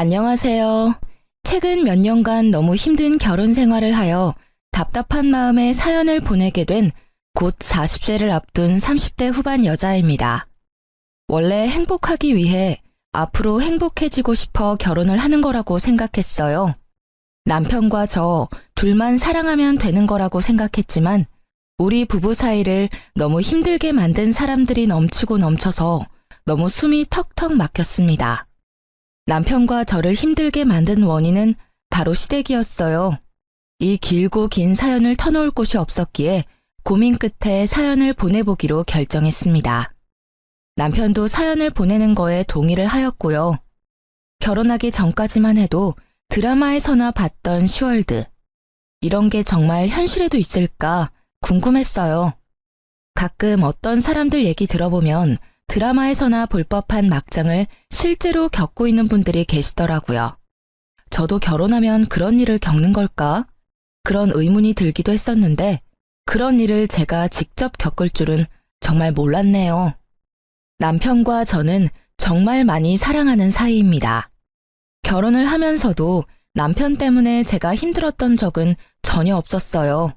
안녕하세요. 최근 몇 년간 너무 힘든 결혼 생활을 하여 답답한 마음에 사연을 보내게 된 곧 40세를 앞둔 30대 후반 여자입니다. 원래 행복하기 위해 앞으로 행복해지고 싶어 결혼을 하는 거라고 생각했어요. 남편과 저 둘만 사랑하면 되는 거라고 생각했지만 우리 부부 사이를 너무 힘들게 만든 사람들이 넘치고 넘쳐서 너무 숨이 턱턱 막혔습니다. 남편과 저를 힘들게 만든 원인은 바로 시댁이었어요. 이 길고 긴 사연을 터놓을 곳이 없었기에 고민 끝에 사연을 보내보기로 결정했습니다. 남편도 사연을 보내는 거에 동의를 하였고요. 결혼하기 전까지만 해도 드라마에서나 봤던 시월드. 이런 게 정말 현실에도 있을까 궁금했어요. 가끔 어떤 사람들 얘기 들어보면 드라마에서나 볼 법한 막장을 실제로 겪고 있는 분들이 계시더라고요. 저도 결혼하면 그런 일을 겪는 걸까? 그런 의문이 들기도 했었는데 그런 일을 제가 직접 겪을 줄은 정말 몰랐네요. 남편과 저는 정말 많이 사랑하는 사이입니다. 결혼을 하면서도 남편 때문에 제가 힘들었던 적은 전혀 없었어요.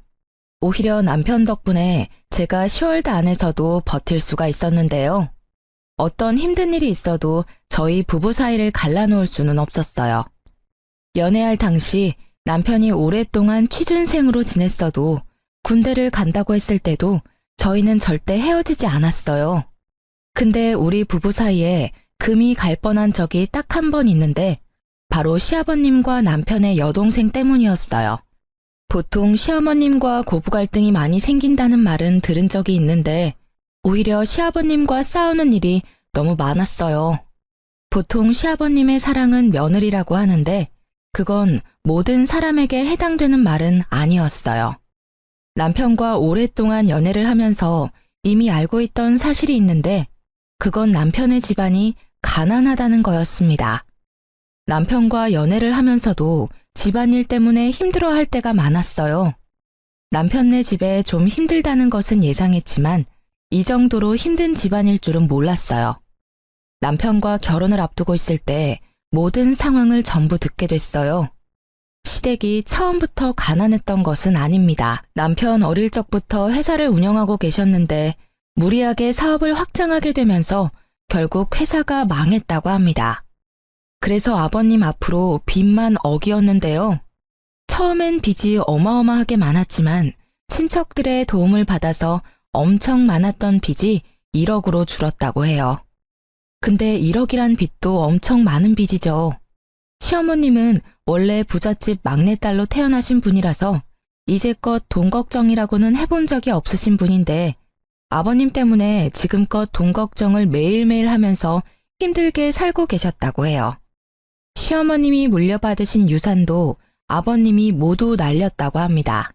오히려 남편 덕분에 제가 시월드 안에서도 버틸 수가 있었는데요. 어떤 힘든 일이 있어도 저희 부부 사이를 갈라놓을 수는 없었어요. 연애할 당시 남편이 오랫동안 취준생으로 지냈어도 군대를 간다고 했을 때도 저희는 절대 헤어지지 않았어요. 근데 우리 부부 사이에 금이 갈 뻔한 적이 딱 한 번 있는데 바로 시아버님과 남편의 여동생 때문이었어요. 보통 시어머님과 고부 갈등이 많이 생긴다는 말은 들은 적이 있는데 오히려 시아버님과 싸우는 일이 너무 많았어요. 보통 시아버님의 사랑은 며느리라고 하는데 그건 모든 사람에게 해당되는 말은 아니었어요. 남편과 오랫동안 연애를 하면서 이미 알고 있던 사실이 있는데 그건 남편의 집안이 가난하다는 거였습니다. 남편과 연애를 하면서도 집안일 때문에 힘들어할 때가 많았어요. 남편네 집에 좀 힘들다는 것은 예상했지만 이 정도로 힘든 집안일 줄은 몰랐어요. 남편과 결혼을 앞두고 있을 때 모든 상황을 전부 듣게 됐어요. 시댁이 처음부터 가난했던 것은 아닙니다. 남편 어릴 적부터 회사를 운영하고 계셨는데 무리하게 사업을 확장하게 되면서 결국 회사가 망했다고 합니다. 그래서 아버님 앞으로 빚만 억이었는데요. 처음엔 빚이 어마어마하게 많았지만 친척들의 도움을 받아서 엄청 많았던 빚이 1억으로 줄었다고 해요. 근데 1억이란 빚도 엄청 많은 빚이죠. 시어머님은 원래 부잣집 막내딸로 태어나신 분이라서 이제껏 돈 걱정이라고는 해본 적이 없으신 분인데 아버님 때문에 지금껏 돈 걱정을 매일매일 하면서 힘들게 살고 계셨다고 해요. 시어머님이 물려받으신 유산도 아버님이 모두 날렸다고 합니다.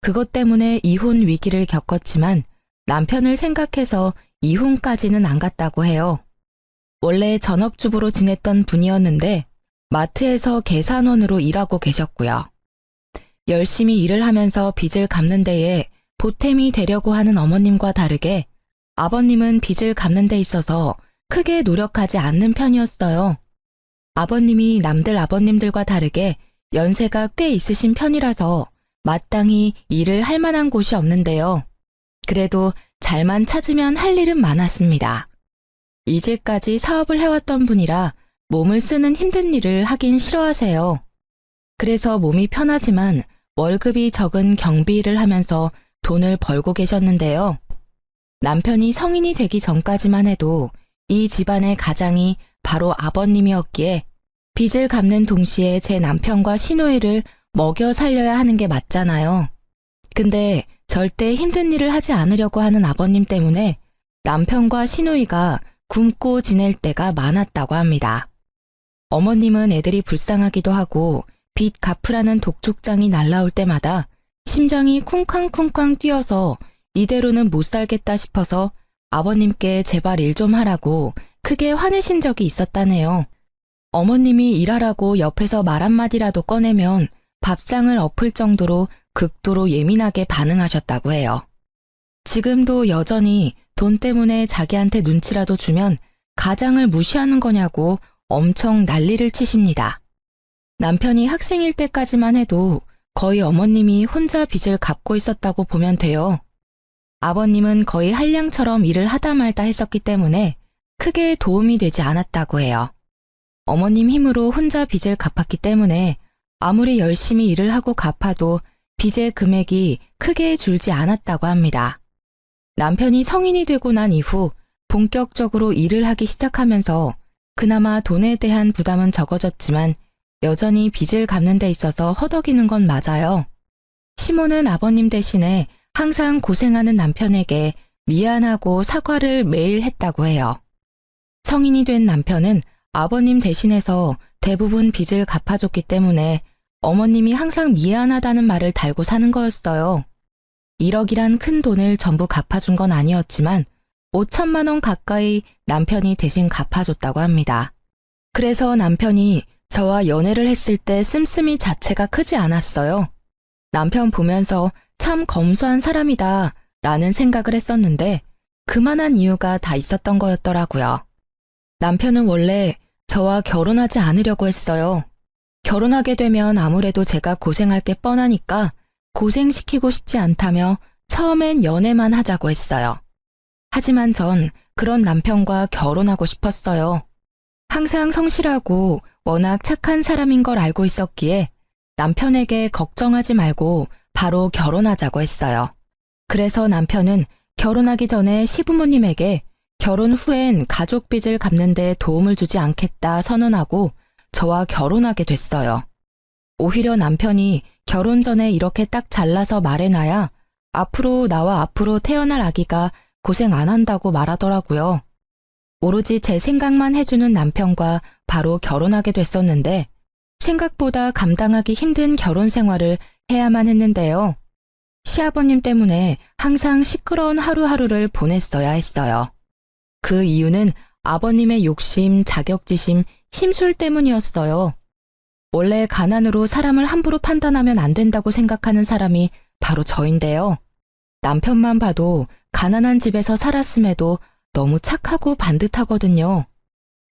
그것 때문에 이혼 위기를 겪었지만 남편을 생각해서 이혼까지는 안 갔다고 해요. 원래 전업주부로 지냈던 분이었는데 마트에서 계산원으로 일하고 계셨고요. 열심히 일을 하면서 빚을 갚는 데에 보탬이 되려고 하는 어머님과 다르게 아버님은 빚을 갚는 데 있어서 크게 노력하지 않는 편이었어요. 아버님이 남들 아버님들과 다르게 연세가 꽤 있으신 편이라서 마땅히 일을 할 만한 곳이 없는데요. 그래도 잘만 찾으면 할 일은 많았습니다. 이제까지 사업을 해왔던 분이라 몸을 쓰는 힘든 일을 하긴 싫어하세요. 그래서 몸이 편하지만 월급이 적은 경비 일을 하면서 돈을 벌고 계셨는데요. 남편이 성인이 되기 전까지만 해도 이 집안의 가장이 바로 아버님이었기에 빚을 갚는 동시에 제 남편과 시누이를 먹여 살려야 하는 게 맞잖아요. 근데 절대 힘든 일을 하지 않으려고 하는 아버님 때문에 남편과 시누이가 굶고 지낼 때가 많았다고 합니다. 어머님은 애들이 불쌍하기도 하고 빚 갚으라는 독촉장이 날라올 때마다 심장이 쿵쾅쿵쾅 뛰어서 이대로는 못 살겠다 싶어서 아버님께 제발 일 좀 하라고 크게 화내신 적이 있었다네요. 어머님이 일하라고 옆에서 말 한마디라도 꺼내면 밥상을 엎을 정도로 극도로 예민하게 반응하셨다고 해요. 지금도 여전히 돈 때문에 자기한테 눈치라도 주면 가장을 무시하는 거냐고 엄청 난리를 치십니다. 남편이 학생일 때까지만 해도 거의 어머님이 혼자 빚을 갚고 있었다고 보면 돼요. 아버님은 거의 한량처럼 일을 하다 말다 했었기 때문에 크게 도움이 되지 않았다고 해요. 어머님 힘으로 혼자 빚을 갚았기 때문에 아무리 열심히 일을 하고 갚아도 빚의 금액이 크게 줄지 않았다고 합니다. 남편이 성인이 되고 난 이후 본격적으로 일을 하기 시작하면서 그나마 돈에 대한 부담은 적어졌지만 여전히 빚을 갚는 데 있어서 허덕이는 건 맞아요. 시모는 아버님 대신에 항상 고생하는 남편에게 미안하고 사과를 매일 했다고 해요. 성인이 된 남편은 아버님 대신해서 대부분 빚을 갚아줬기 때문에 어머님이 항상 미안하다는 말을 달고 사는 거였어요. 1억이란 큰 돈을 전부 갚아준 건 아니었지만 5천만 원 가까이 남편이 대신 갚아줬다고 합니다. 그래서 남편이 저와 연애를 했을 때 씀씀이 자체가 크지 않았어요. 남편 보면서 참 검소한 사람이다 라는 생각을 했었는데 그만한 이유가 다 있었던 거였더라고요. 남편은 원래 저와 결혼하지 않으려고 했어요. 결혼하게 되면 아무래도 제가 고생할 게 뻔하니까 고생시키고 싶지 않다며 처음엔 연애만 하자고 했어요. 하지만 전 그런 남편과 결혼하고 싶었어요. 항상 성실하고 워낙 착한 사람인 걸 알고 있었기에 남편에게 걱정하지 말고 바로 결혼하자고 했어요. 그래서 남편은 결혼하기 전에 시부모님에게 결혼 후엔 가족 빚을 갚는 데 도움을 주지 않겠다 선언하고 저와 결혼하게 됐어요. 오히려 남편이 결혼 전에 이렇게 딱 잘라서 말해놔야 앞으로 나와 앞으로 태어날 아기가 고생 안 한다고 말하더라고요. 오로지 제 생각만 해주는 남편과 바로 결혼하게 됐었는데 생각보다 감당하기 힘든 결혼 생활을 해야만 했는데요. 시아버님 때문에 항상 시끄러운 하루하루를 보냈어야 했어요. 그 이유는 아버님의 욕심, 자격지심, 심술 때문이었어요. 원래 가난으로 사람을 함부로 판단하면 안 된다고 생각하는 사람이 바로 저인데요. 남편만 봐도 가난한 집에서 살았음에도 너무 착하고 반듯하거든요.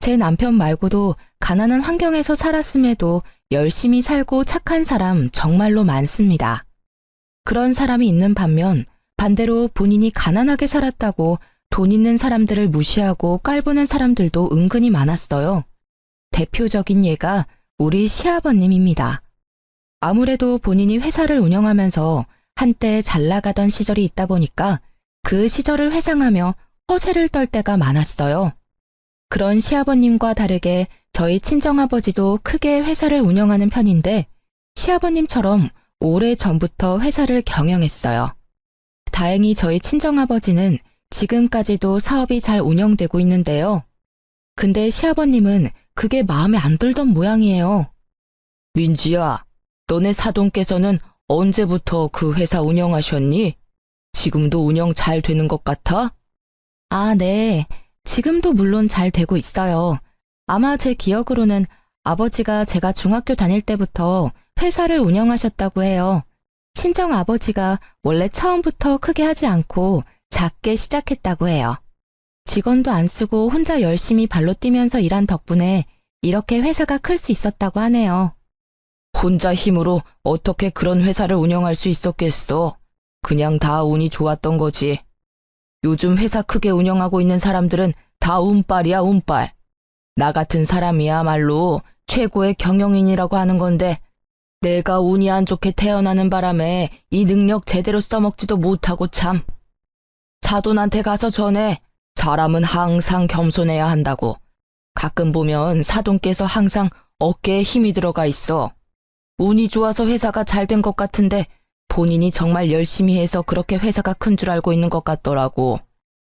제 남편 말고도 가난한 환경에서 살았음에도 열심히 살고 착한 사람 정말로 많습니다. 그런 사람이 있는 반면 반대로 본인이 가난하게 살았다고 돈 있는 사람들을 무시하고 깔보는 사람들도 은근히 많았어요. 대표적인 예가 우리 시아버님입니다. 아무래도 본인이 회사를 운영하면서 한때 잘 나가던 시절이 있다 보니까 그 시절을 회상하며 허세를 떨 때가 많았어요. 그런 시아버님과 다르게 저희 친정아버지도 크게 회사를 운영하는 편인데 시아버님처럼 오래전부터 회사를 경영했어요. 다행히 저희 친정아버지는 지금까지도 사업이 잘 운영되고 있는데요. 근데 시아버님은 그게 마음에 안 들던 모양이에요. 민지야, 너네 사돈께서는 언제부터 그 회사 운영하셨니? 지금도 운영 잘 되는 것 같아? 아, 네. 지금도 물론 잘 되고 있어요. 아마 제 기억으로는 아버지가 제가 중학교 다닐 때부터 회사를 운영하셨다고 해요. 친정 아버지가 원래 처음부터 크게 하지 않고 작게 시작했다고 해요. 직원도 안 쓰고 혼자 열심히 발로 뛰면서 일한 덕분에 이렇게 회사가 클 수 있었다고 하네요. 혼자 힘으로 어떻게 그런 회사를 운영할 수 있었겠어? 그냥 다 운이 좋았던 거지. 요즘 회사 크게 운영하고 있는 사람들은 다 운빨이야, 운빨. 나 같은 사람이야말로 최고의 경영인이라고 하는 건데 내가 운이 안 좋게 태어나는 바람에 이 능력 제대로 써먹지도 못하고 참. 사돈한테 가서 전해. 사람은 항상 겸손해야 한다고. 가끔 보면 사돈께서 항상 어깨에 힘이 들어가 있어. 운이 좋아서 회사가 잘 된 것 같은데 본인이 정말 열심히 해서 그렇게 회사가 큰 줄 알고 있는 것 같더라고.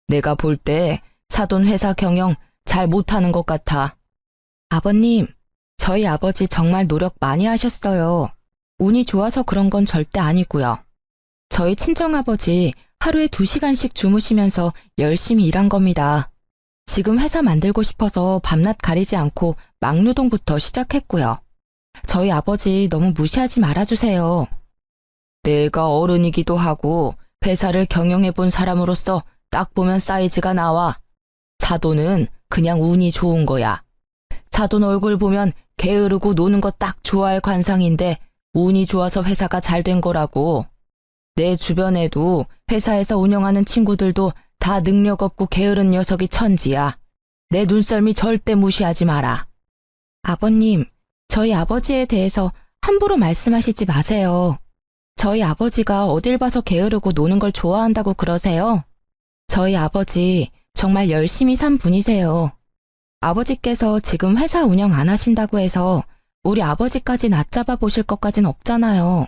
내가 볼 때 사돈 회사 경영 잘 못하는 것 같아. 아버님, 저희 아버지 정말 노력 많이 하셨어요. 운이 좋아서 그런 건 절대 아니고요. 저희 친정아버지 하루에 2시간씩 주무시면서 열심히 일한 겁니다. 지금 회사 만들고 싶어서 밤낮 가리지 않고 막노동부터 시작했고요. 저희 아버지 너무 무시하지 말아주세요. 내가 어른이기도 하고 회사를 경영해본 사람으로서 딱 보면 사이즈가 나와. 사돈은 그냥 운이 좋은 거야. 사돈 얼굴 보면 게으르고 노는 거 딱 좋아할 관상인데 운이 좋아서 회사가 잘 된 거라고. 내 주변에도 회사에서 운영하는 친구들도 다 능력 없고 게으른 녀석이 천지야. 내 눈썰미 절대 무시하지 마라. 아버님, 저희 아버지에 대해서 함부로 말씀하시지 마세요. 저희 아버지가 어딜 봐서 게으르고 노는 걸 좋아한다고 그러세요? 저희 아버지 정말 열심히 산 분이세요. 아버지께서 지금 회사 운영 안 하신다고 해서 우리 아버지까지 낮잡아 보실 것까진 없잖아요.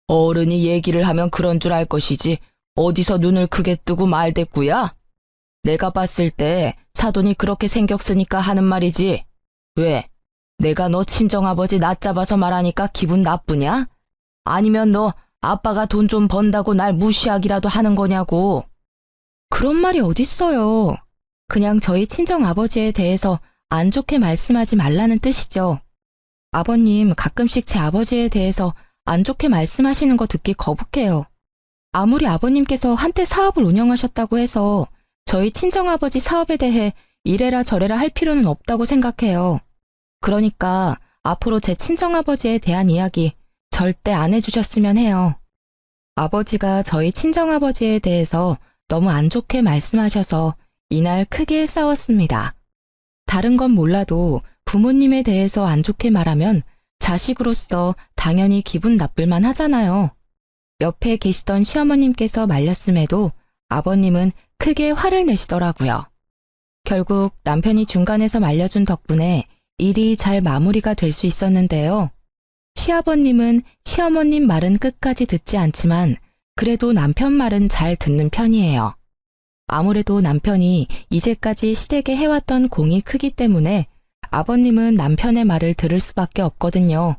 어른이 얘기를 하면 그런 줄 알 것이지 어디서 눈을 크게 뜨고 말대꾸야? 내가 봤을 때 사돈이 그렇게 생격 쓰니까 하는 말이지. 왜? 내가 너 친정아버지 낮잡아서 말하니까 기분 나쁘냐? 아니면 너 아빠가 돈 좀 번다고 날 무시하기라도 하는 거냐고. 그런 말이 어딨어요. 그냥 저희 친정아버지에 대해서 안 좋게 말씀하지 말라는 뜻이죠. 아버님 가끔씩 제 아버지에 대해서 안 좋게 말씀하시는 거 듣기 거북해요. 아무리 아버님께서 한때 사업을 운영하셨다고 해서 저희 친정아버지 사업에 대해 이래라 저래라 할 필요는 없다고 생각해요. 그러니까 앞으로 제 친정아버지에 대한 이야기 절대 안 해주셨으면 해요. 아버지가 저희 친정아버지에 대해서 너무 안 좋게 말씀하셔서 이날 크게 싸웠습니다. 다른 건 몰라도 부모님에 대해서 안 좋게 말하면 자식으로서 당연히 기분 나쁠만 하잖아요. 옆에 계시던 시어머님께서 말렸음에도 아버님은 크게 화를 내시더라고요. 결국 남편이 중간에서 말려준 덕분에 일이 잘 마무리가 될 수 있었는데요. 시아버님은 시어머님 말은 끝까지 듣지 않지만 그래도 남편 말은 잘 듣는 편이에요. 아무래도 남편이 이제까지 시댁에 해왔던 공이 크기 때문에 아버님은 남편의 말을 들을 수밖에 없거든요.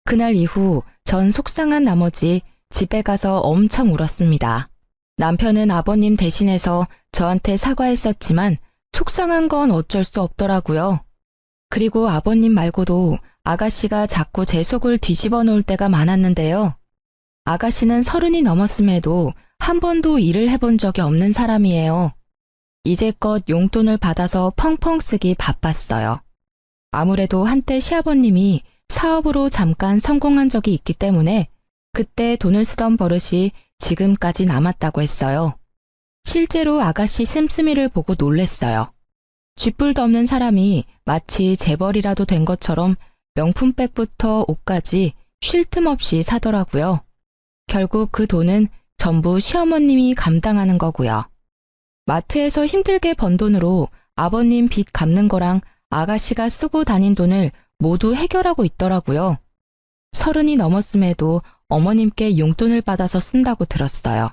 그날 이후 전 속상한 나머지 집에 가서 엄청 울었습니다. 남편은 아버님 대신해서 저한테 사과했었지만 속상한 건 어쩔 수 없더라고요. 그리고 아버님 말고도 아가씨가 자꾸 제 속을 뒤집어 놓을 때가 많았는데요. 아가씨는 30이 넘었음에도 한 번도 일을 해본 적이 없는 사람이에요. 이제껏 용돈을 받아서 펑펑 쓰기 바빴어요. 아무래도 한때 시아버님이 사업으로 잠깐 성공한 적이 있기 때문에 그때 돈을 쓰던 버릇이 지금까지 남았다고 했어요. 실제로 아가씨 씀씀이를 보고 놀랬어요. 쥐뿔도 없는 사람이 마치 재벌이라도 된 것처럼 명품백부터 옷까지 쉴 틈 없이 사더라고요. 결국 그 돈은 전부 시어머님이 감당하는 거고요. 마트에서 힘들게 번 돈으로 아버님 빚 갚는 거랑 아가씨가 쓰고 다닌 돈을 모두 해결하고 있더라고요. 30이 넘었음에도 어머님께 용돈을 받아서 쓴다고 들었어요.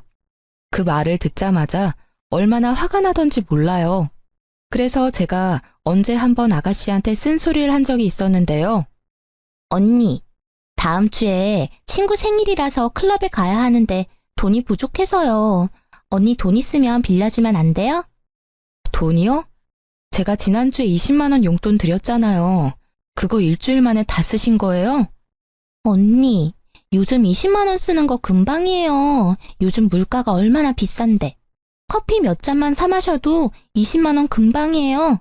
그 말을 듣자마자 얼마나 화가 나던지 몰라요. 그래서 제가 언제 한번 아가씨한테 쓴소리를 한 적이 있었는데요. 언니, 다음 주에 친구 생일이라서 클럽에 가야 하는데 돈이 부족해서요. 언니 돈 있으면 빌려주면 안 돼요? 돈이요? 제가 지난주에 20만 원 용돈 드렸잖아요. 그거 일주일 만에 다 쓰신 거예요? 언니, 요즘 20만 원 쓰는 거 금방이에요. 요즘 물가가 얼마나 비싼데. 커피 몇 잔만 사 마셔도 20만 원 금방이에요.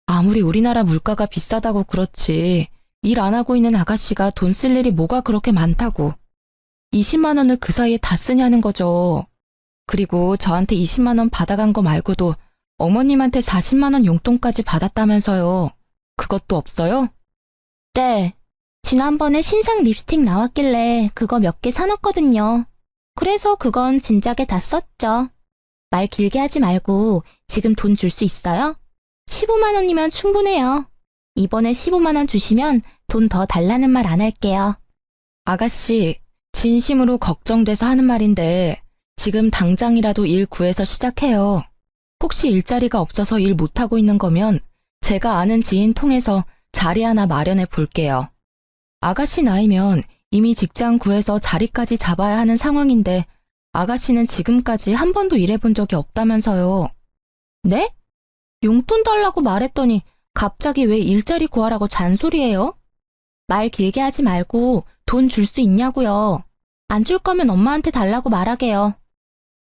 아무리 우리나라 물가가 비싸다고 그렇지 일 안 하고 있는 아가씨가 돈 쓸 일이 뭐가 그렇게 많다고. 20만 원을 그 사이에 다 쓰냐는 거죠. 그리고 저한테 20만 원 받아간 거 말고도 어머님한테 40만 원 용돈까지 받았다면서요. 그것도 없어요? 네. 지난번에 신상 립스틱 나왔길래 그거 몇 개 사놨거든요. 그래서 그건 진작에 다 썼죠. 말 길게 하지 말고 지금 돈 줄 수 있어요? 15만 원이면 충분해요. 이번에 15만 원 주시면 돈 더 달라는 말 안 할게요. 아가씨, 진심으로 걱정돼서 하는 말인데 지금 당장이라도 일 구해서 시작해요. 혹시 일자리가 없어서 일 못하고 있는 거면 제가 아는 지인 통해서 자리 하나 마련해 볼게요. 아가씨 나이면 이미 직장 구해서 자리까지 잡아야 하는 상황인데 아가씨는 지금까지 한 번도 일해본 적이 없다면서요. 네? 용돈 달라고 말했더니 갑자기 왜 일자리 구하라고 잔소리해요? 말 길게 하지 말고 돈 줄 수 있냐고요. 안 줄 거면 엄마한테 달라고 말하게요.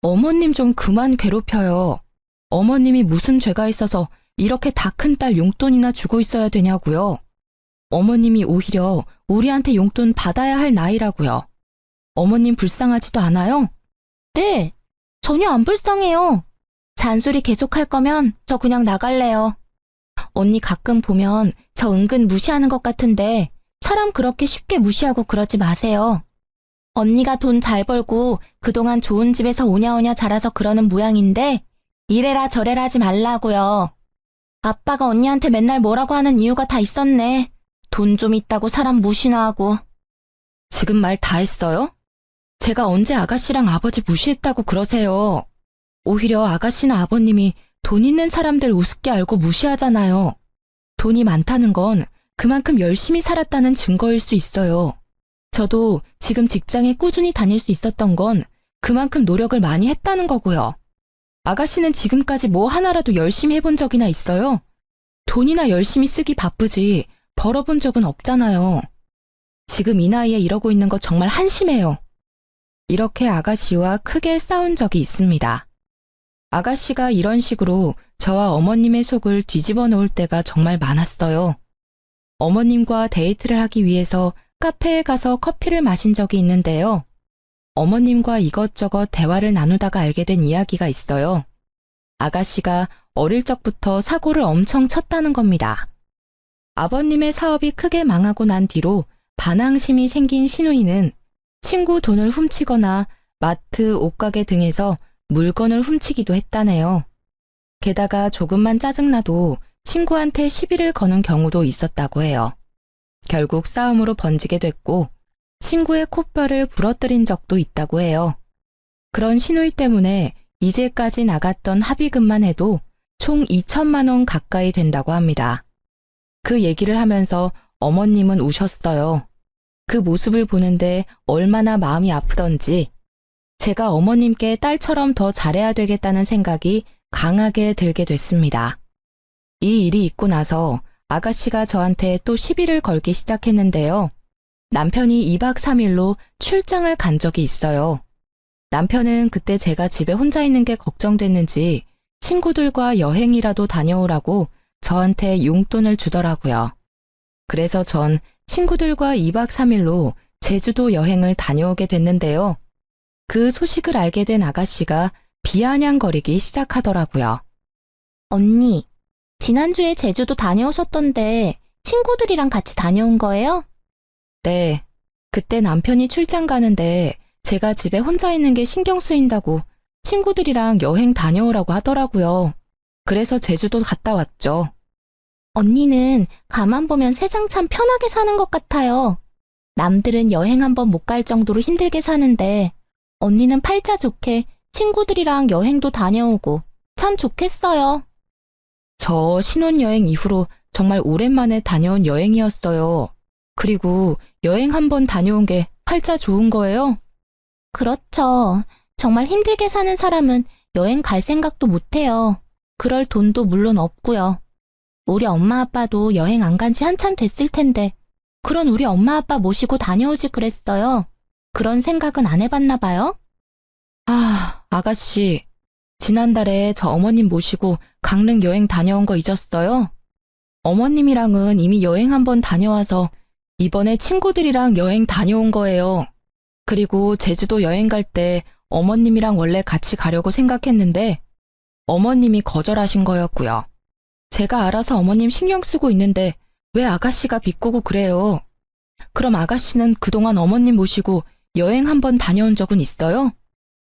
어머님 좀 그만 괴롭혀요. 어머님이 무슨 죄가 있어서 이렇게 다 큰 딸 용돈이나 주고 있어야 되냐고요. 어머님이 오히려 우리한테 용돈 받아야 할 나이라고요. 어머님 불쌍하지도 않아요? 네, 전혀 안 불쌍해요. 잔소리 계속할 거면 저 그냥 나갈래요. 언니 가끔 보면 저 은근 무시하는 것 같은데 사람 그렇게 쉽게 무시하고 그러지 마세요. 언니가 돈 잘 벌고 그동안 좋은 집에서 오냐오냐 자라서 그러는 모양인데 이래라 저래라 하지 말라고요. 아빠가 언니한테 맨날 뭐라고 하는 이유가 다 있었네. 돈 좀 있다고 사람 무시나 하고. 지금 말 다 했어요? 제가 언제 아가씨랑 아버지 무시했다고 그러세요. 오히려 아가씨나 아버님이 돈 있는 사람들 우습게 알고 무시하잖아요. 돈이 많다는 건 그만큼 열심히 살았다는 증거일 수 있어요. 저도 지금 직장에 꾸준히 다닐 수 있었던 건 그만큼 노력을 많이 했다는 거고요. 아가씨는 지금까지 뭐 하나라도 열심히 해본 적이나 있어요? 돈이나 열심히 쓰기 바쁘지 벌어본 적은 없잖아요. 지금 이 나이에 이러고 있는 거 정말 한심해요. 이렇게 아가씨와 크게 싸운 적이 있습니다. 아가씨가 이런 식으로 저와 어머님의 속을 뒤집어 놓을 때가 정말 많았어요. 어머님과 데이트를 하기 위해서 카페에 가서 커피를 마신 적이 있는데요. 어머님과 이것저것 대화를 나누다가 알게 된 이야기가 있어요. 아가씨가 어릴 적부터 사고를 엄청 쳤다는 겁니다. 아버님의 사업이 크게 망하고 난 뒤로 반항심이 생긴 시누이는 친구 돈을 훔치거나 마트, 옷가게 등에서 물건을 훔치기도 했다네요. 게다가 조금만 짜증나도 친구한테 시비를 거는 경우도 있었다고 해요. 결국 싸움으로 번지게 됐고 친구의 콧뼈를 부러뜨린 적도 있다고 해요. 그런 시누이 때문에 이제까지 나갔던 합의금만 해도 총 2천만 원 가까이 된다고 합니다. 그 얘기를 하면서 어머님은 우셨어요. 그 모습을 보는데 얼마나 마음이 아프던지 제가 어머님께 딸처럼 더 잘해야 되겠다는 생각이 강하게 들게 됐습니다. 이 일이 있고 나서 아가씨가 저한테 또 시비를 걸기 시작했는데요. 남편이 2박 3일로 출장을 간 적이 있어요. 남편은 그때 제가 집에 혼자 있는 게 걱정됐는지 친구들과 여행이라도 다녀오라고 저한테 용돈을 주더라고요. 그래서 전 친구들과 2박 3일로 제주도 여행을 다녀오게 됐는데요. 그 소식을 알게 된 아가씨가 비아냥거리기 시작하더라고요. 언니, 지난주에 제주도 다녀오셨던데 친구들이랑 같이 다녀온 거예요? 네, 그때 남편이 출장 가는데 제가 집에 혼자 있는 게 신경 쓰인다고 친구들이랑 여행 다녀오라고 하더라고요. 그래서 제주도 갔다 왔죠. 언니는 가만 보면 세상 참 편하게 사는 것 같아요. 남들은 여행 한번 못 갈 정도로 힘들게 사는데 언니는 팔자 좋게 친구들이랑 여행도 다녀오고 참 좋겠어요. 저 신혼여행 이후로 정말 오랜만에 다녀온 여행이었어요. 그리고 여행 한번 다녀온 게 팔자 좋은 거예요? 그렇죠. 정말 힘들게 사는 사람은 여행 갈 생각도 못 해요. 그럴 돈도 물론 없고요. 우리 엄마 아빠도 여행 안 간지 한참 됐을 텐데 그런 우리 엄마 아빠 모시고 다녀오지 그랬어요. 그런 생각은 안 해봤나 봐요? 아, 아가씨. 지난달에 저 어머님 모시고 강릉 여행 다녀온 거 잊었어요? 어머님이랑은 이미 여행 한번 다녀와서 이번에 친구들이랑 여행 다녀온 거예요. 그리고 제주도 여행 갈 때 어머님이랑 원래 같이 가려고 생각했는데 어머님이 거절하신 거였고요. 제가 알아서 어머님 신경 쓰고 있는데 왜 아가씨가 비꼬고 그래요? 그럼 아가씨는 그동안 어머님 모시고 여행 한번 다녀온 적은 있어요?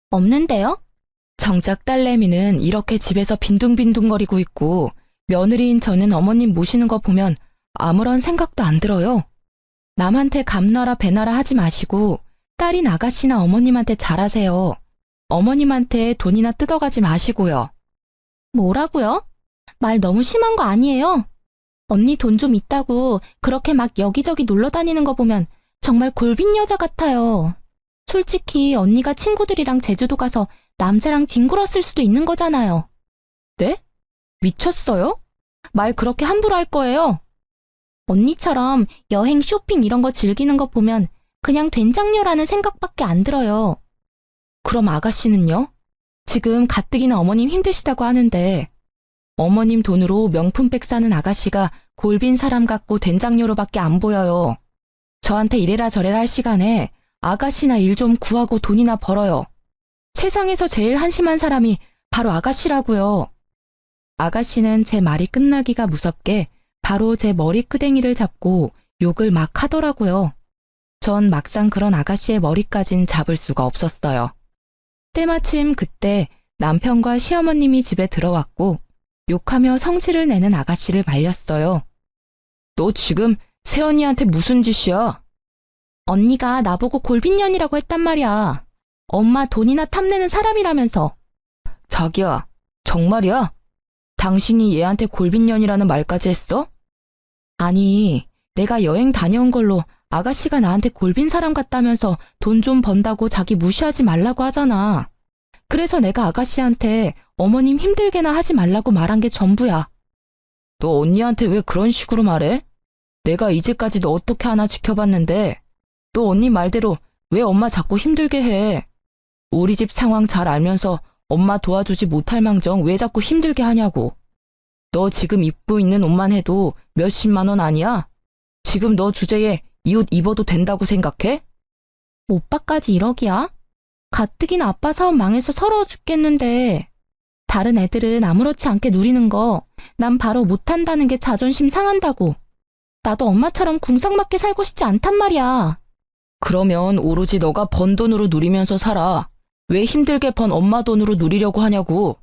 없는데요? 정작 딸내미는 이렇게 집에서 빈둥빈둥거리고 있고 며느리인 저는 어머님 모시는 거 보면 아무런 생각도 안 들어요. 남한테 감나라 배나라 하지 마시고 딸인 아가씨나 어머님한테 잘하세요. 어머님한테 돈이나 뜯어가지 마시고요. 뭐라고요? 말 너무 심한 거 아니에요? 언니 돈 좀 있다고 그렇게 막 여기저기 놀러 다니는 거 보면 정말 골빈 여자 같아요. 솔직히 언니가 친구들이랑 제주도 가서 남자랑 뒹굴었을 수도 있는 거잖아요. 네? 미쳤어요? 말 그렇게 함부로 할 거예요? 언니처럼 여행 쇼핑 이런 거 즐기는 거 보면 그냥 된장녀라는 생각밖에 안 들어요. 그럼 아가씨는요? 지금 가뜩이나 어머님 힘드시다고 하는데 어머님 돈으로 명품백 사는 아가씨가 골빈 사람 같고 된장녀로밖에 안 보여요. 저한테 이래라 저래라 할 시간에 아가씨나 일 좀 구하고 돈이나 벌어요. 세상에서 제일 한심한 사람이 바로 아가씨라고요. 아가씨는 제 말이 끝나기가 무섭게 바로 제 머리끄댕이를 잡고 욕을 막 하더라고요. 전 막상 그런 아가씨의 머리까진 잡을 수가 없었어요. 때마침 그때 남편과 시어머님이 집에 들어왔고 욕하며 성질을 내는 아가씨를 말렸어요. 너 지금 새언니한테 무슨 짓이야? 언니가 나보고 골빈년이라고 했단 말이야. 엄마 돈이나 탐내는 사람이라면서. 자기야, 정말이야? 당신이 얘한테 골빈년이라는 말까지 했어? 아니, 내가 여행 다녀온 걸로 아가씨가 나한테 골빈 사람 같다면서 돈 좀 번다고 자기 무시하지 말라고 하잖아. 그래서 내가 아가씨한테 어머님 힘들게나 하지 말라고 말한 게 전부야. 너 언니한테 왜 그런 식으로 말해? 내가 이제까지 너 어떻게 하나 지켜봤는데 너 언니 말대로 왜 엄마 자꾸 힘들게 해? 우리 집 상황 잘 알면서 엄마 도와주지 못할 망정 왜 자꾸 힘들게 하냐고. 너 지금 입고 있는 옷만 해도 몇십만 원 아니야? 지금 너 주제에 이 옷 입어도 된다고 생각해? 오빠까지 1억이야? 가뜩이나 아빠 사업 망해서 서러워 죽겠는데. 다른 애들은 아무렇지 않게 누리는 거 난 바로 못한다는 게 자존심 상한다고. 나도 엄마처럼 궁상맞게 살고 싶지 않단 말이야. 그러면 오로지 너가 번 돈으로 누리면서 살아. 왜 힘들게 번 엄마 돈으로 누리려고 하냐고.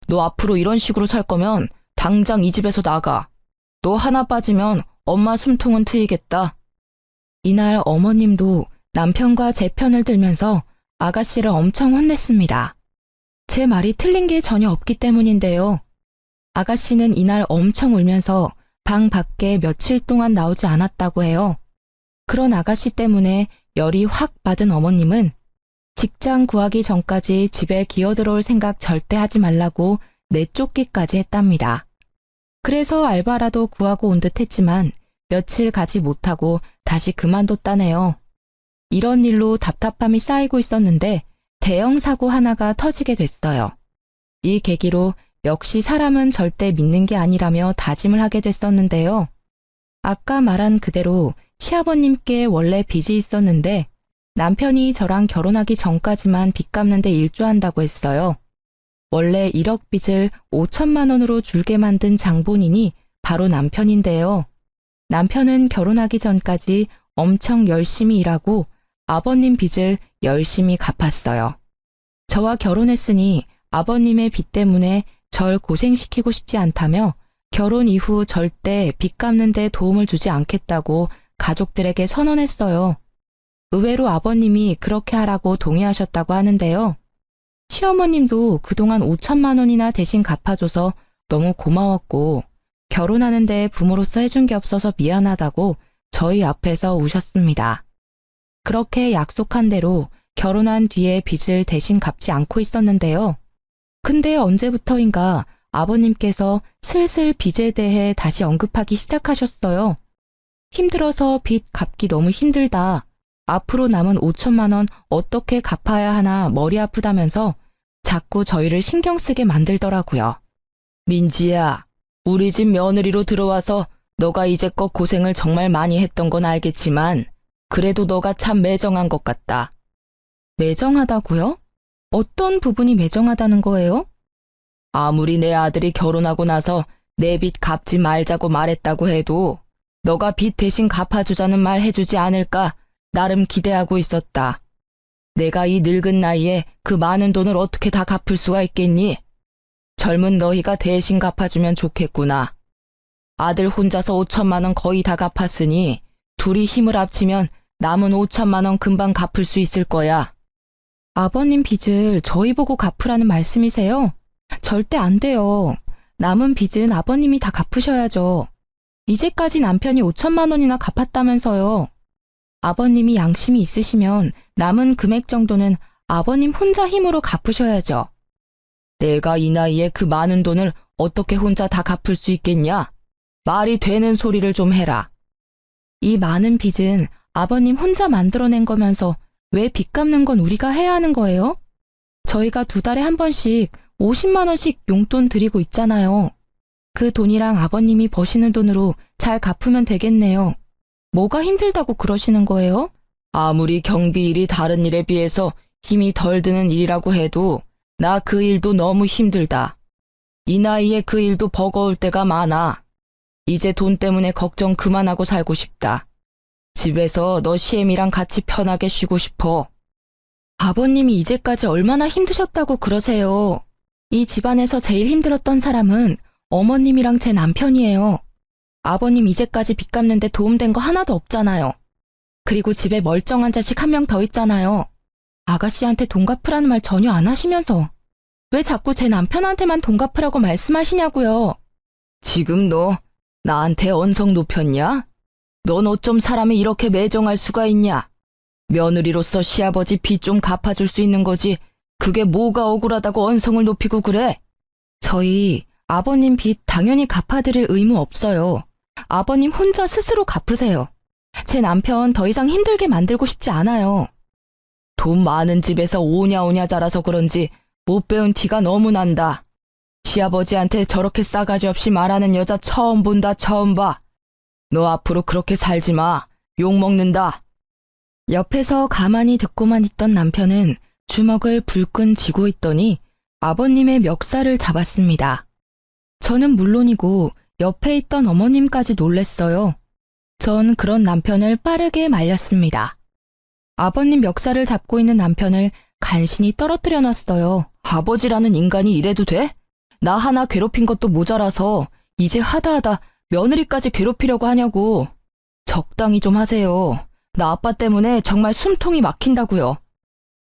너 앞으로 이런 식으로 살 거면 당장 이 집에서 나가. 너 하나 빠지면 엄마 숨통은 트이겠다. 이날 어머님도 남편과 제 편을 들면서 아가씨를 엄청 혼냈습니다. 제 말이 틀린 게 전혀 없기 때문인데요. 아가씨는 이날 엄청 울면서 방 밖에 며칠 동안 나오지 않았다고 해요. 그런 아가씨 때문에 열이 확 받은 어머님은 직장 구하기 전까지 집에 기어들어올 생각 절대 하지 말라고 내쫓기까지 했답니다. 그래서 알바라도 구하고 온 듯 했지만 며칠 가지 못하고 다시 그만뒀다네요. 이런 일로 답답함이 쌓이고 있었는데 대형 사고 하나가 터지게 됐어요. 이 계기로 역시 사람은 절대 믿는 게 아니라며 다짐을 하게 됐었는데요. 아까 말한 그대로 시아버님께 원래 빚이 있었는데 남편이 저랑 결혼하기 전까지만 빚 갚는데 일조한다고 했어요. 원래 1억 빚을 5천만 원으로 줄게 만든 장본인이 바로 남편인데요. 남편은 결혼하기 전까지 엄청 열심히 일하고 아버님 빚을 열심히 갚았어요. 저와 결혼했으니 아버님의 빚 때문에 절 고생시키고 싶지 않다며 결혼 이후 절대 빚 갚는 데 도움을 주지 않겠다고 가족들에게 선언했어요. 의외로 아버님이 그렇게 하라고 동의하셨다고 하는데요. 시어머님도 그동안 5천만 원이나 대신 갚아줘서 너무 고마웠고 결혼하는데 부모로서 해준 게 없어서 미안하다고 저희 앞에서 우셨습니다. 그렇게 약속한 대로 결혼한 뒤에 빚을 대신 갚지 않고 있었는데요. 근데 언제부터인가 아버님께서 슬슬 빚에 대해 다시 언급하기 시작하셨어요. 힘들어서 빚 갚기 너무 힘들다. 앞으로 남은 5천만 원 어떻게 갚아야 하나 머리 아프다면서 자꾸 저희를 신경 쓰게 만들더라고요. 민지야, 우리 집 며느리로 들어와서 너가 이제껏 고생을 정말 많이 했던 건 알겠지만 그래도 너가 참 매정한 것 같다. 매정하다고요? 어떤 부분이 매정하다는 거예요? 아무리 내 아들이 결혼하고 나서 내 빚 갚지 말자고 말했다고 해도 너가 빚 대신 갚아주자는 말 해주지 않을까 나름 기대하고 있었다. 내가 이 늙은 나이에 그 많은 돈을 어떻게 다 갚을 수가 있겠니? 젊은 너희가 대신 갚아주면 좋겠구나. 아들 혼자서 5천만 원 거의 다 갚았으니 둘이 힘을 합치면 남은 5천만 원 금방 갚을 수 있을 거야. 아버님 빚을 저희 보고 갚으라는 말씀이세요? 절대 안 돼요. 남은 빚은 아버님이 다 갚으셔야죠. 이제까지 남편이 5천만 원이나 갚았다면서요. 아버님이 양심이 있으시면 남은 금액 정도는 아버님 혼자 힘으로 갚으셔야죠. 내가 이 나이에 그 많은 돈을 어떻게 혼자 다 갚을 수 있겠냐? 말이 되는 소리를 좀 해라. 이 많은 빚은 아버님 혼자 만들어낸 거면서 왜 빚 갚는 건 우리가 해야 하는 거예요? 저희가 2달에 한 번씩 50만 원씩 용돈 드리고 있잖아요. 그 돈이랑 아버님이 버시는 돈으로 잘 갚으면 되겠네요. 뭐가 힘들다고 그러시는 거예요? 아무리 경비 일이 다른 일에 비해서 힘이 덜 드는 일이라고 해도 나 그 일도 너무 힘들다. 이 나이에 그 일도 버거울 때가 많아. 이제 돈 때문에 걱정 그만하고 살고 싶다. 집에서 너 시엠이랑 같이 편하게 쉬고 싶어. 아버님이 이제까지 얼마나 힘드셨다고 그러세요. 이 집안에서 제일 힘들었던 사람은 어머님이랑 제 남편이에요. 아버님 이제까지 빚 갚는데 도움된 거 하나도 없잖아요. 그리고 집에 멀쩡한 자식 한 명 더 있잖아요. 아가씨한테 돈 갚으라는 말 전혀 안 하시면서 왜 자꾸 제 남편한테만 돈 갚으라고 말씀하시냐고요. 지금 너 나한테 언성 높였냐? 넌 어쩜 사람이 이렇게 매정할 수가 있냐? 며느리로서 시아버지 빚 좀 갚아줄 수 있는 거지. 그게 뭐가 억울하다고 언성을 높이고 그래? 저희 아버님 빚 당연히 갚아드릴 의무 없어요. 아버님 혼자 스스로 갚으세요. 제 남편 더 이상 힘들게 만들고 싶지 않아요. 돈 많은 집에서 오냐오냐 자라서 그런지 못 배운 티가 너무 난다. 시아버지한테 저렇게 싸가지 없이 말하는 여자 처음 본다, 처음 봐. 너 앞으로 그렇게 살지 마. 욕먹는다. 옆에서 가만히 듣고만 있던 남편은 주먹을 불끈 쥐고 있더니 아버님의 멱살을 잡았습니다. 저는 물론이고 옆에 있던 어머님까지 놀랬어요. 전 그런 남편을 빠르게 말렸습니다. 아버님 멱살을 잡고 있는 남편을 간신히 떨어뜨려 놨어요. 아버지라는 인간이 이래도 돼? 나 하나 괴롭힌 것도 모자라서 이제 하다하다 며느리까지 괴롭히려고 하냐고. 적당히 좀 하세요. 나 아빠 때문에 정말 숨통이 막힌다고요.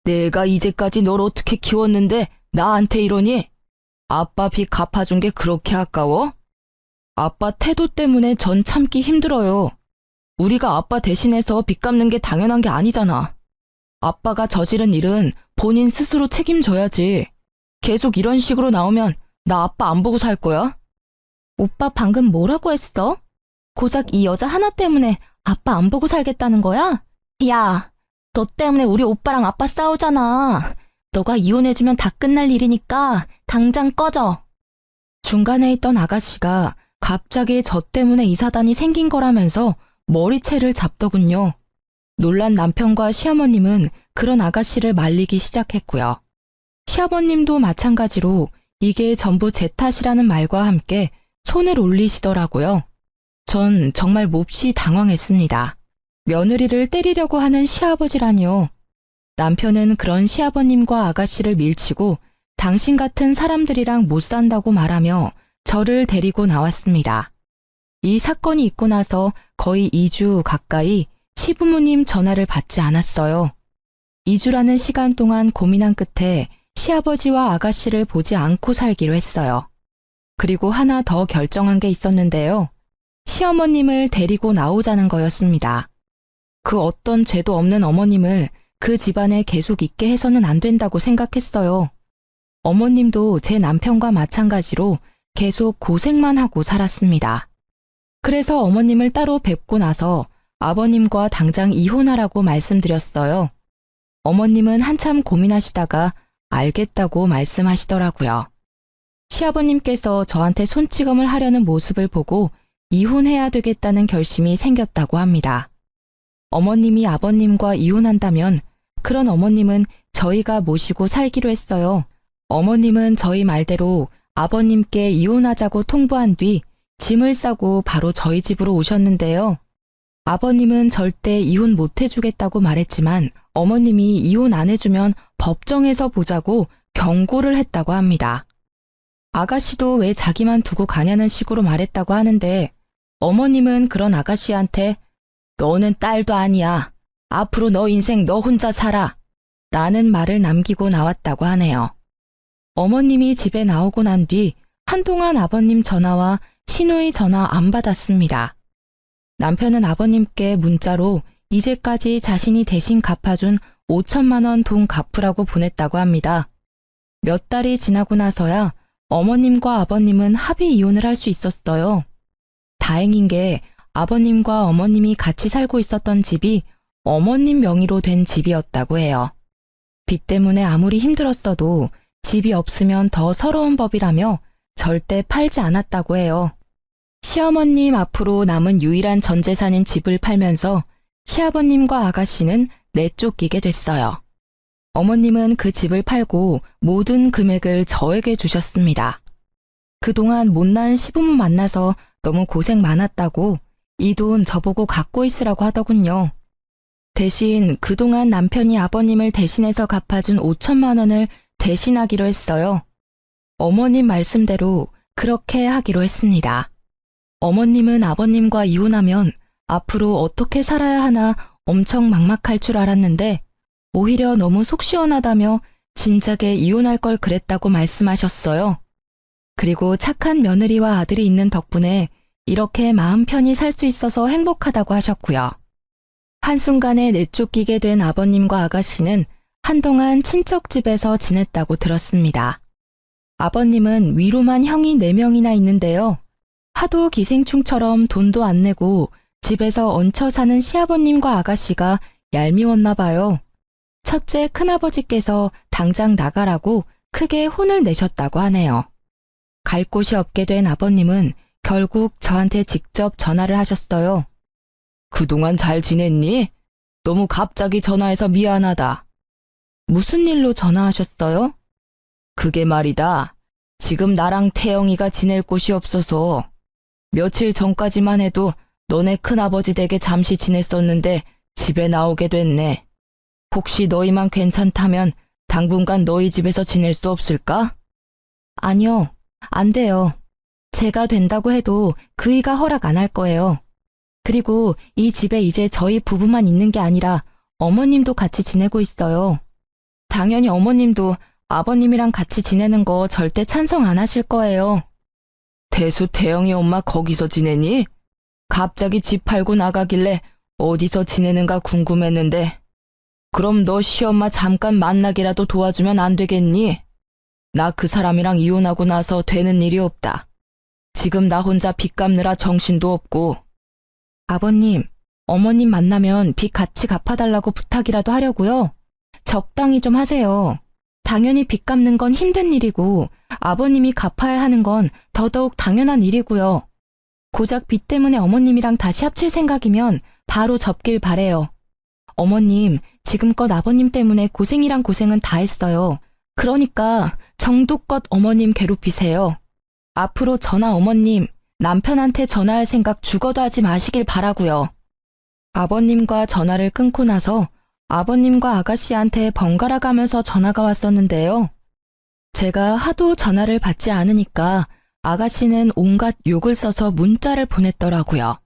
내가 이제까지 널 어떻게 키웠는데 나한테 이러니? 아빠 빚 갚아준 게 그렇게 아까워? 아빠 태도 때문에 전 참기 힘들어요. 우리가 아빠 대신해서 빚 갚는 게 당연한 게 아니잖아. 아빠가 저지른 일은 본인 스스로 책임져야지. 계속 이런 식으로 나오면 나 아빠 안 보고 살 거야? 오빠 방금 뭐라고 했어? 고작 이 여자 하나 때문에 아빠 안 보고 살겠다는 거야? 야, 너 때문에 우리 오빠랑 아빠 싸우잖아. 너가 이혼해주면 다 끝날 일이니까 당장 꺼져. 중간에 있던 아가씨가 갑자기 저 때문에 이 사단이 생긴 거라면서 머리채를 잡더군요. 놀란 남편과 시어머님은 그런 아가씨를 말리기 시작했고요. 시아버님도 마찬가지로 이게 전부 제 탓이라는 말과 함께 손을 올리시더라고요. 전 정말 몹시 당황했습니다. 며느리를 때리려고 하는 시아버지라니요. 남편은 그런 시아버님과 아가씨를 밀치고 당신 같은 사람들이랑 못 산다고 말하며 저를 데리고 나왔습니다. 이 사건이 있고 나서 거의 2주 가까이 시부모님 전화를 받지 않았어요. 2주라는 시간 동안 고민한 끝에 시아버지와 아가씨를 보지 않고 살기로 했어요. 그리고 하나 더 결정한 게 있었는데요. 시어머님을 데리고 나오자는 거였습니다. 그 어떤 죄도 없는 어머님을 그 집안에 계속 있게 해서는 안 된다고 생각했어요. 어머님도 제 남편과 마찬가지로 계속 고생만 하고 살았습니다. 그래서 어머님을 따로 뵙고 나서 아버님과 당장 이혼하라고 말씀드렸어요. 어머님은 한참 고민하시다가 알겠다고 말씀하시더라고요. 시아버님께서 저한테 손찌검을 하려는 모습을 보고 이혼해야 되겠다는 결심이 생겼다고 합니다. 어머님이 아버님과 이혼한다면 그런 어머님은 저희가 모시고 살기로 했어요. 어머님은 저희 말대로 아버님께 이혼하자고 통보한 뒤 짐을 싸고 바로 저희 집으로 오셨는데요. 아버님은 절대 이혼 못 해주겠다고 말했지만 어머님이 이혼 안 해주면 법정에서 보자고 경고를 했다고 합니다. 아가씨도 왜 자기만 두고 가냐는 식으로 말했다고 하는데 어머님은 그런 아가씨한테 너는 딸도 아니야. 앞으로 너 인생 너 혼자 살아. 라는 말을 남기고 나왔다고 하네요. 어머님이 집에 나오고 난 뒤 한동안 아버님 전화와 시누이 전화 안 받았습니다. 남편은 아버님께 문자로 이제까지 자신이 대신 갚아준 5천만 원 돈 갚으라고 보냈다고 합니다. 몇 달이 지나고 나서야 어머님과 아버님은 합의 이혼을 할 수 있었어요. 다행인 게 아버님과 어머님이 같이 살고 있었던 집이 어머님 명의로 된 집이었다고 해요. 빚 때문에 아무리 힘들었어도 집이 없으면 더 서러운 법이라며 절대 팔지 않았다고 해요. 시어머님 앞으로 남은 유일한 전 재산인 집을 팔면서 시아버님과 아가씨는 내쫓기게 됐어요. 어머님은 그 집을 팔고 모든 금액을 저에게 주셨습니다. 그동안 못난 시부모 만나서 너무 고생 많았다고 이 돈 저보고 갖고 있으라고 하더군요. 대신 그동안 남편이 아버님을 대신해서 갚아준 5천만 원을 대신하기로 했어요. 어머님 말씀대로 그렇게 하기로 했습니다. 어머님은 아버님과 이혼하면 앞으로 어떻게 살아야 하나 엄청 막막할 줄 알았는데 오히려 너무 속 시원하다며 진작에 이혼할 걸 그랬다고 말씀하셨어요. 그리고 착한 며느리와 아들이 있는 덕분에 이렇게 마음 편히 살 수 있어서 행복하다고 하셨고요. 한순간에 내쫓기게 된 아버님과 아가씨는 한동안 친척 집에서 지냈다고 들었습니다. 아버님은 위로만 형이 4명이나 있는데요. 하도 기생충처럼 돈도 안 내고 집에서 얹혀 사는 시아버님과 아가씨가 얄미웠나 봐요. 첫째 큰아버지께서 당장 나가라고 크게 혼을 내셨다고 하네요. 갈 곳이 없게 된 아버님은 결국 저한테 직접 전화를 하셨어요. 그동안 잘 지냈니? 너무 갑자기 전화해서 미안하다. 무슨 일로 전화하셨어요? 그게 말이다. 지금 나랑 태영이가 지낼 곳이 없어서 며칠 전까지만 해도 너네 큰아버지 댁에 잠시 지냈었는데 집에 나오게 됐네. 혹시 너희만 괜찮다면 당분간 너희 집에서 지낼 수 없을까? 아니요, 안 돼요. 제가 된다고 해도 그이가 허락 안 할 거예요. 그리고 이 집에 이제 저희 부부만 있는 게 아니라 어머님도 같이 지내고 있어요. 당연히 어머님도 아버님이랑 같이 지내는 거 절대 찬성 안 하실 거예요. 대수 태영이 엄마 거기서 지내니? 갑자기 집 팔고 나가길래 어디서 지내는가 궁금했는데. 그럼 너 시엄마 잠깐 만나기라도 도와주면 안 되겠니? 나 그 사람이랑 이혼하고 나서 되는 일이 없다. 지금 나 혼자 빚 갚느라 정신도 없고. 아버님, 어머님 만나면 빚 같이 갚아달라고 부탁이라도 하려고요. 적당히 좀 하세요. 당연히 빚 갚는 건 힘든 일이고 아버님이 갚아야 하는 건 더더욱 당연한 일이고요. 고작 빚 때문에 어머님이랑 다시 합칠 생각이면 바로 접길 바래요. 어머님, 지금껏 아버님 때문에 고생이란 고생은 다 했어요. 그러니까 정도껏 어머님 괴롭히세요. 앞으로 저나 어머님, 남편한테 전화할 생각 죽어도 하지 마시길 바라고요. 아버님과 전화를 끊고 나서 아버님과 아가씨한테 번갈아 가면서 전화가 왔었는데요. 제가 하도 전화를 받지 않으니까 아가씨는 온갖 욕을 써서 문자를 보냈더라고요.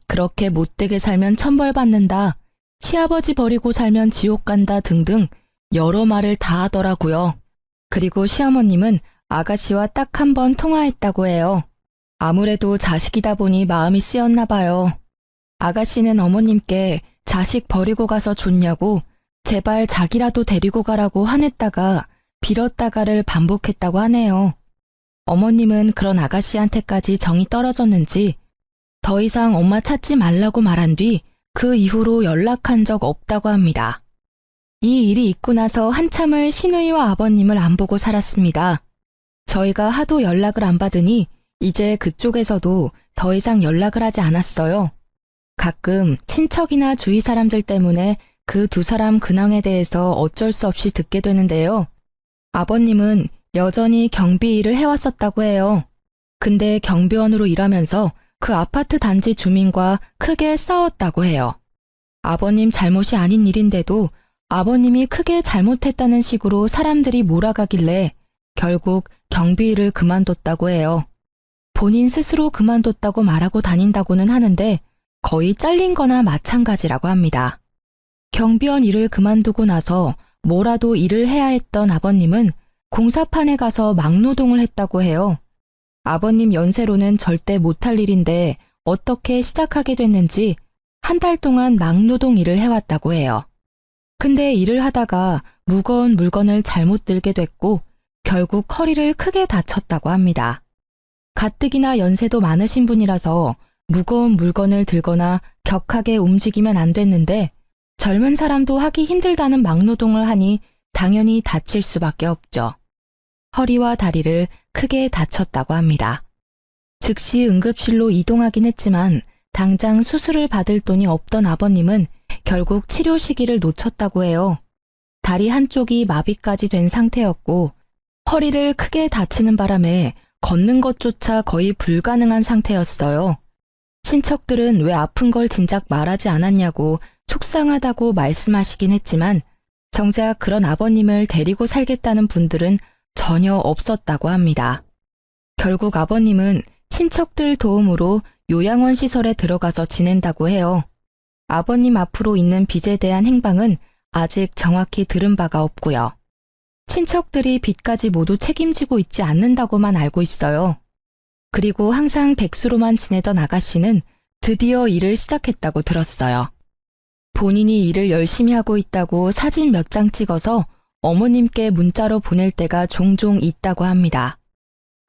그렇게 못되게 살면 천벌 받는다, 시아버지 버리고 살면 지옥 간다 등등 여러 말을 다 하더라고요. 그리고 시어머님은 아가씨와 딱 한 번 통화했다고 해요. 아무래도 자식이다 보니 마음이 쓰였나 봐요. 아가씨는 어머님께 자식 버리고 가서 좋냐고 제발 자기라도 데리고 가라고 화냈다가 빌었다가를 반복했다고 하네요. 어머님은 그런 아가씨한테까지 정이 떨어졌는지 더 이상 엄마 찾지 말라고 말한 뒤 그 이후로 연락한 적 없다고 합니다. 이 일이 있고 나서 한참을 시누이와 아버님을 안 보고 살았습니다. 저희가 하도 연락을 안 받으니 이제 그쪽에서도 더 이상 연락을 하지 않았어요. 가끔 친척이나 주위 사람들 때문에 그 두 사람 근황에 대해서 어쩔 수 없이 듣게 되는데요. 아버님은 여전히 경비 일을 해왔었다고 해요. 근데 경비원으로 일하면서 그 아파트 단지 주민과 크게 싸웠다고 해요. 아버님 잘못이 아닌 일인데도 아버님이 크게 잘못했다는 식으로 사람들이 몰아가길래 결국 경비 일을 그만뒀다고 해요. 본인 스스로 그만뒀다고 말하고 다닌다고는 하는데 거의 잘린 거나 마찬가지라고 합니다. 경비원 일을 그만두고 나서 뭐라도 일을 해야 했던 아버님은 공사판에 가서 막노동을 했다고 해요. 아버님 연세로는 절대 못할 일인데 어떻게 시작하게 됐는지 한 달 동안 막노동 일을 해왔다고 해요. 근데 일을 하다가 무거운 물건을 잘못 들게 됐고 결국 허리를 크게 다쳤다고 합니다. 가뜩이나 연세도 많으신 분이라서 무거운 물건을 들거나 격하게 움직이면 안 됐는데 젊은 사람도 하기 힘들다는 막노동을 하니 당연히 다칠 수밖에 없죠. 허리와 다리를 크게 다쳤다고 합니다. 즉시 응급실로 이동하긴 했지만 당장 수술을 받을 돈이 없던 아버님은 결국 치료 시기를 놓쳤다고 해요. 다리 한쪽이 마비까지 된 상태였고 허리를 크게 다치는 바람에 걷는 것조차 거의 불가능한 상태였어요. 친척들은 왜 아픈 걸 진작 말하지 않았냐고 속상하다고 말씀하시긴 했지만 정작 그런 아버님을 데리고 살겠다는 분들은 전혀 없었다고 합니다. 결국 아버님은 친척들 도움으로 요양원 시설에 들어가서 지낸다고 해요. 아버님 앞으로 있는 빚에 대한 행방은 아직 정확히 들은 바가 없고요. 친척들이 빚까지 모두 책임지고 있지 않는다고만 알고 있어요. 그리고 항상 백수로만 지내던 아가씨는 드디어 일을 시작했다고 들었어요. 본인이 일을 열심히 하고 있다고 사진 몇 장 찍어서 어머님께 문자로 보낼 때가 종종 있다고 합니다.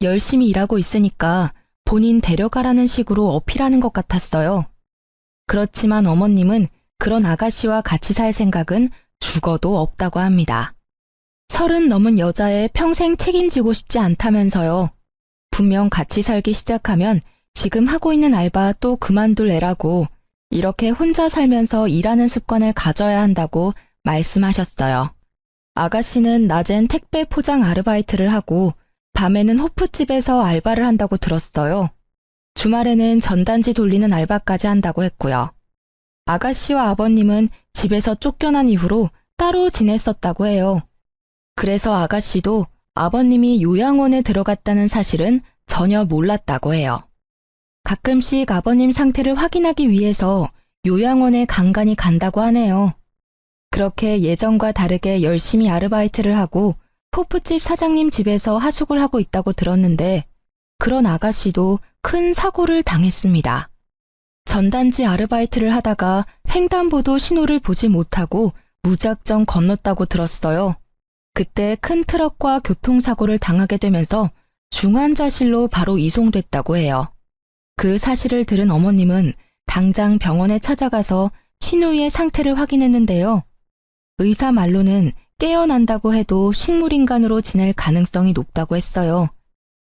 열심히 일하고 있으니까 본인 데려가라는 식으로 어필하는 것 같았어요. 그렇지만 어머님은 그런 아가씨와 같이 살 생각은 죽어도 없다고 합니다. 30 넘은 여자애 평생 책임지고 싶지 않다면서요. 분명 같이 살기 시작하면 지금 하고 있는 알바 또 그만둘 애라고 이렇게 혼자 살면서 일하는 습관을 가져야 한다고 말씀하셨어요. 아가씨는 낮엔 택배 포장 아르바이트를 하고 밤에는 호프집에서 알바를 한다고 들었어요. 주말에는 전단지 돌리는 알바까지 한다고 했고요. 아가씨와 아버님은 집에서 쫓겨난 이후로 따로 지냈었다고 해요. 그래서 아가씨도 아버님이 요양원에 들어갔다는 사실은 전혀 몰랐다고 해요. 가끔씩 아버님 상태를 확인하기 위해서 요양원에 간간히 간다고 하네요. 그렇게 예전과 다르게 열심히 아르바이트를 하고 호프집 사장님 집에서 하숙을 하고 있다고 들었는데 그런 아가씨도 큰 사고를 당했습니다. 전단지 아르바이트를 하다가 횡단보도 신호를 보지 못하고 무작정 건넜다고 들었어요. 그때 큰 트럭과 교통사고를 당하게 되면서 중환자실로 바로 이송됐다고 해요. 그 사실을 들은 어머님은 당장 병원에 찾아가서 신우이의 상태를 확인했는데요. 의사 말로는 깨어난다고 해도 식물인간으로 지낼 가능성이 높다고 했어요.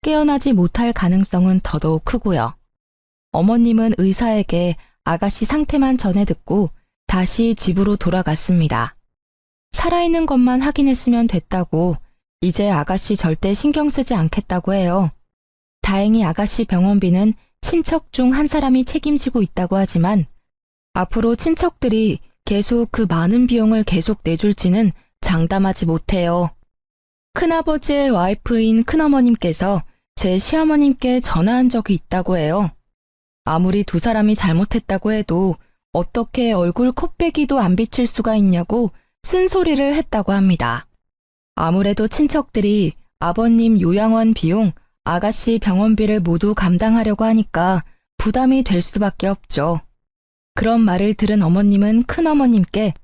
깨어나지 못할 가능성은 더더욱 크고요. 어머님은 의사에게 아가씨 상태만 전해 듣고 다시 집으로 돌아갔습니다. 살아있는 것만 확인했으면 됐다고 이제 아가씨 절대 신경 쓰지 않겠다고 해요. 다행히 아가씨 병원비는 친척 중 한 사람이 책임지고 있다고 하지만 앞으로 친척들이 계속 그 많은 비용을 계속 내줄지는 장담하지 못해요. 큰아버지의 와이프인 큰어머님께서 제 시어머님께 전화한 적이 있다고 해요. 아무리 두 사람이 잘못했다고 해도 어떻게 얼굴 코빼기도 안 비칠 수가 있냐고 쓴소리를 했다고 합니다. 아무래도 친척들이 아버님 요양원 비용, 아가씨 병원비를 모두 감당하려고 하니까 부담이 될 수밖에 없죠. 그런 말을 들은 어머님은 큰어머님께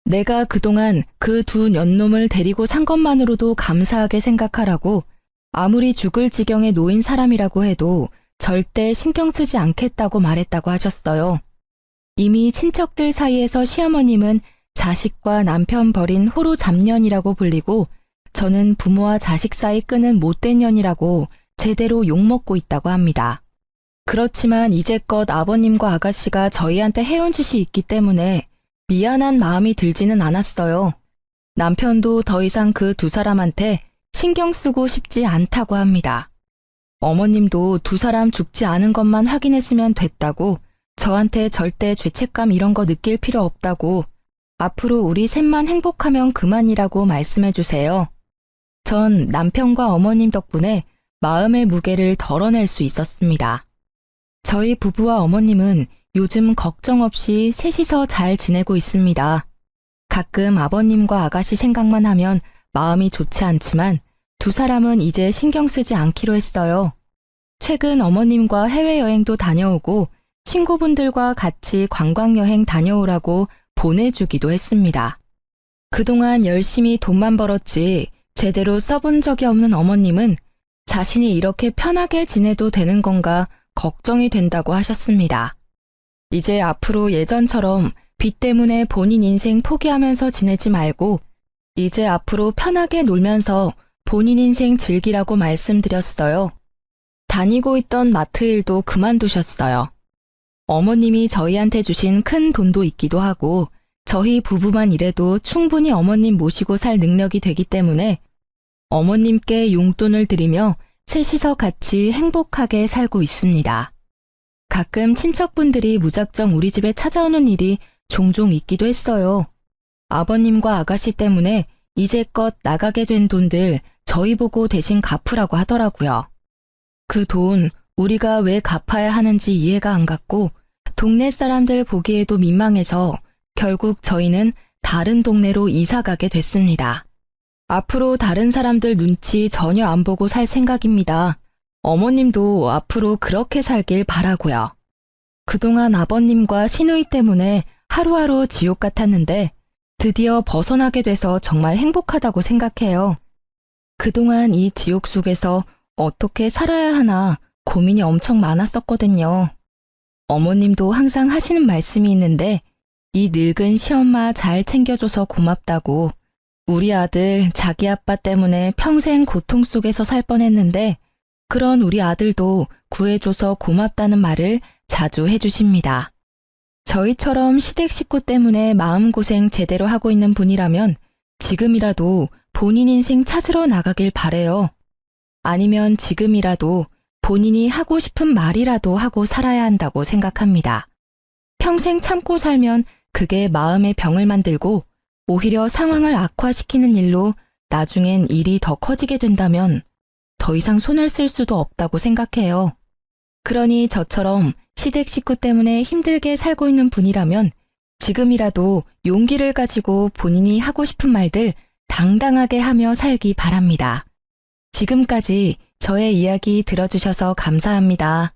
내가 그동안 그 두 년놈을 데리고 산 것만으로도 감사하게 생각하라고 아무리 죽을 지경에 놓인 사람이라고 해도 절대 신경 쓰지 않겠다고 말했다고 하셨어요. 이미 친척들 사이에서 시어머님은 자식과 남편 버린 호로 잡년이라고 불리고 저는 부모와 자식 사이 끄는 못된 년이라고 제대로 욕먹고 있다고 합니다. 그렇지만 이제껏 아버님과 아가씨가 저희한테 해온 짓이 있기 때문에 미안한 마음이 들지는 않았어요. 남편도 더 이상 그 두 사람한테 신경 쓰고 싶지 않다고 합니다. 어머님도 두 사람 죽지 않은 것만 확인했으면 됐다고 저한테 절대 죄책감 이런 거 느낄 필요 없다고 앞으로 우리 셋만 행복하면 그만이라고 말씀해 주세요. 전 남편과 어머님 덕분에 마음의 무게를 덜어낼 수 있었습니다. 저희 부부와 어머님은 요즘 걱정 없이 셋이서 잘 지내고 있습니다. 가끔 아버님과 아가씨 생각만 하면 마음이 좋지 않지만 두 사람은 이제 신경 쓰지 않기로 했어요. 최근 어머님과 해외여행도 다녀오고 친구분들과 같이 관광여행 다녀오라고 보내주기도 했습니다. 그동안 열심히 돈만 벌었지 제대로 써본 적이 없는 어머님은 자신이 이렇게 편하게 지내도 되는 건가 걱정이 된다고 하셨습니다. 이제 앞으로 예전처럼 빚 때문에 본인 인생 포기하면서 지내지 말고 이제 앞으로 편하게 놀면서 본인 인생 즐기라고 말씀드렸어요. 다니고 있던 마트 일도 그만두셨어요. 어머님이 저희한테 주신 큰 돈도 있기도 하고 저희 부부만 일해도 충분히 어머님 모시고 살 능력이 되기 때문에 어머님께 용돈을 드리며 셋이서 같이 행복하게 살고 있습니다. 가끔 친척분들이 무작정 우리 집에 찾아오는 일이 종종 있기도 했어요. 아버님과 아가씨 때문에 이제껏 나가게 된 돈들 저희 보고 대신 갚으라고 하더라고요. 그 돈 우리가 왜 갚아야 하는지 이해가 안 갔고 동네 사람들 보기에도 민망해서 결국 저희는 다른 동네로 이사 가게 됐습니다. 앞으로 다른 사람들 눈치 전혀 안 보고 살 생각입니다. 어머님도 앞으로 그렇게 살길 바라고요. 그동안 아버님과 시누이 때문에 하루하루 지옥 같았는데 드디어 벗어나게 돼서 정말 행복하다고 생각해요. 그동안 이 지옥 속에서 어떻게 살아야 하나 고민이 엄청 많았었거든요. 어머님도 항상 하시는 말씀이 있는데 이 늙은 시엄마 잘 챙겨줘서 고맙다고 우리 아들 자기 아빠 때문에 평생 고통 속에서 살 뻔했는데 그런 우리 아들도 구해줘서 고맙다는 말을 자주 해주십니다. 저희처럼 시댁 식구 때문에 마음고생 제대로 하고 있는 분이라면 지금이라도 본인 인생 찾으러 나가길 바래요. 아니면 지금이라도 본인이 하고 싶은 말이라도 하고 살아야 한다고 생각합니다. 평생 참고 살면 그게 마음의 병을 만들고 오히려 상황을 악화시키는 일로 나중엔 일이 더 커지게 된다면 더 이상 손을 쓸 수도 없다고 생각해요. 그러니 저처럼 시댁 식구 때문에 힘들게 살고 있는 분이라면 지금이라도 용기를 가지고 본인이 하고 싶은 말들 당당하게 하며 살기 바랍니다. 지금까지 저의 이야기 들어주셔서 감사합니다.